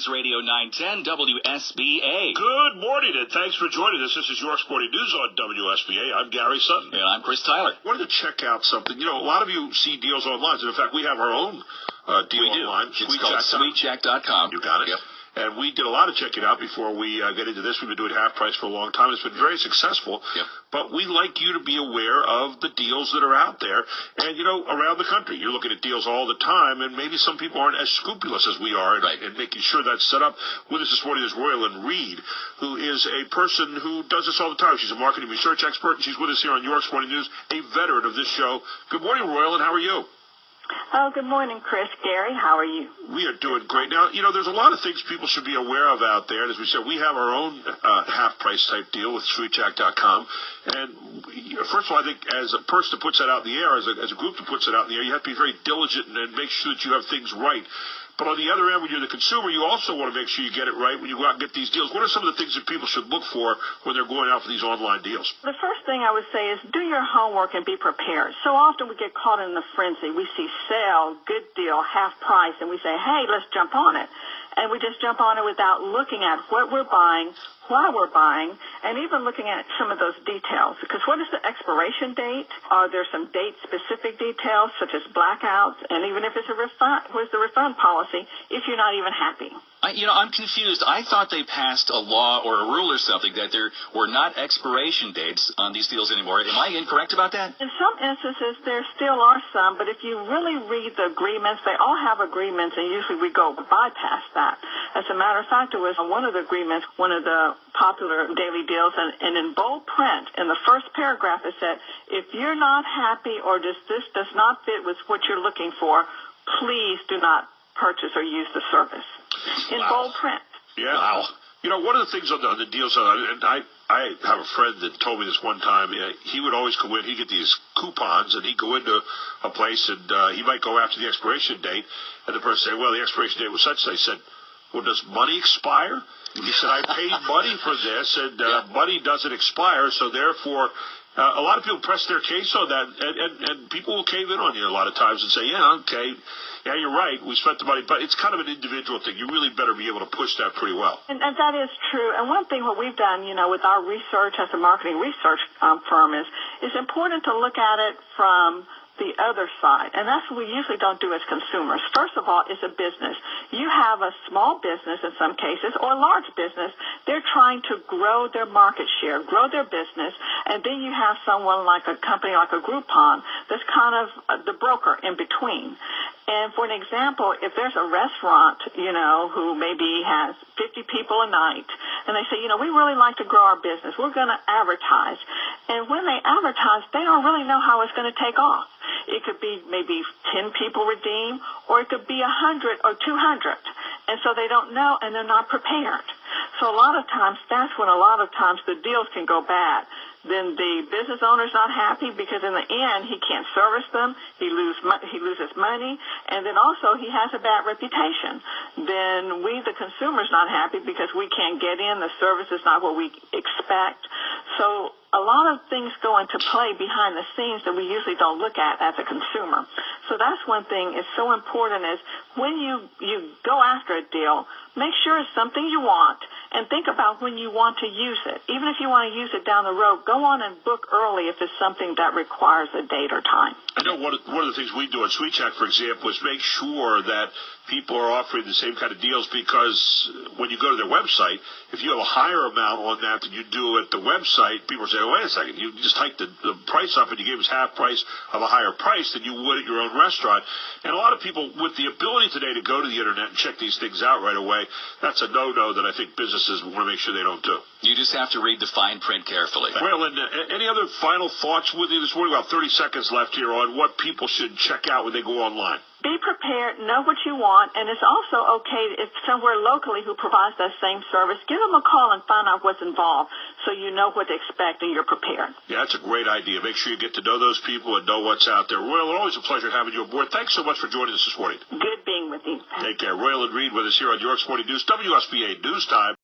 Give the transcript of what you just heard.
News Radio 910 WSBA. Good morning, and thanks for joining us. This is York Sporting News on WSBA. I'm Gary Sutton. And I'm Chris Tyler. I wanted to check out something. You know, a lot of you see deals online. And in fact, we have our own deal online. It's called SweetJack.com. You got it. Yep. And we did a lot of checking out before we get into this. We've been doing half price for a long time. It's been very successful. Yep. But we like you to be aware of the deals that are out there. And, you know, around the country, you're looking at deals all the time, and maybe some people aren't as scrupulous as we are in making sure that's set up. With us this morning is Royalyn Reed, who is a person who does this all the time. She's a marketing research expert, and she's with us here on York Sporting News, a veteran of this show. Good morning, Royalyn. How are you? Oh, good morning, Chris. Gary, how are you? We are doing great. Now, you know, there's a lot of things people should be aware of out there. And as we said, we have our own half-price type deal with SweetJack.com. And first of all, I think as a person that puts that out in the air, as a group that puts it out in the air, you have to be very diligent and make sure that you have things right. But on the other end, when you're the consumer, you also want to make sure you get it right when you go out and get these deals. What are some of the things that people should look for when they're going out for these online deals? The first thing I would say is do your homework and be prepared. So often we get caught in the frenzy. We see sale, good deal, half price, and we say, hey, let's jump on it. And we just jump on it without looking at what we're buying, why we're buying, and even looking at some of those details. Because what is the expiration date? Are there some date-specific details, such as blackouts? And even if it's a refund, what's the refund policy if you're not even happy? I'm confused. I thought they passed a law or a rule or something that there were not expiration dates on these deals anymore. Am I incorrect about that? In some instances, there still are some, but if you really read the agreements, they all have agreements, and usually we go bypass that. As a matter of fact, it was one of the agreements, one of the popular daily deals, and in bold print, in the first paragraph, it said, if you're not happy or this does not fit with what you're looking for, please do not purchase or use the service. In bold print. Yeah. Wow. You know, one of the things on the deals, and I have a friend that told me this one time, he would always go in, he'd get these coupons, and he'd go into a place, and he might go after the expiration date, and the person say, well, the expiration date was such. They said, well, does money expire? He said, I paid money for this, and money doesn't expire, so therefore, a lot of people press their case on that, and people will cave in on you a lot of times and say, yeah, okay, yeah, you're right, we spent the money, but it's kind of an individual thing. You really better be able to push that pretty well. And that is true. And one thing what we've done, with our research as a marketing research firm is it's important to look at it from the other side, and that's what we usually don't do as consumers. First of all, it's a business. You have a small business in some cases, or a large business. They're trying to grow their market share, grow their business, and then you have someone like a company like a Groupon that's kind of the broker in between. And for an example, if there's a restaurant, who maybe has 50 people a night, and they say, we really like to grow our business, we're going to advertise. And when they advertise, they don't really know how it's going to take off. It could be maybe 10 people redeem, or it could be 100 or 200. And so they don't know, and they're not prepared. So a lot of times, that's when a lot of times the deals can go bad. Then the business owner's not happy because in the end, he can't service them. He loses money. And then also he has a bad reputation. Then we, the consumer's not happy because we can't get in. The service is not what we expect. So a lot of things go into play behind the scenes that we usually don't look at as a consumer. So that's one thing is so important is when you go after a deal, make sure it's something you want and think about when you want to use it. Even if you want to use it down the road, go on and book early if it's something that requires a date or time. I know one of the things we do at SweetJack, for example, is make sure that people are offering the same kind of deals because when you go to their website, if you have a higher amount on that than you do at the website, people say, oh, wait a second, you just hiked the price up and you gave us half price of a higher price than you would at your own restaurant. And a lot of people, with the ability today to go to the Internet and check these things out right away, that's a no-no that I think businesses want to make sure they don't do. You just have to read the fine print carefully. Well, and any other final thoughts with you this morning? About 30 seconds left here on what people should check out when they go online. Be prepared, know what you want, and it's also okay if somewhere locally who provides that same service, give them a call and find out what's involved so you know what to expect and you're prepared. Yeah, that's a great idea. Make sure you get to know those people and know what's out there. Royalyn, always a pleasure having you aboard. Thanks so much for joining us this morning. Good being with you. Take care. Royalyn Reed with us here on York Sporting News, WSBA News Time.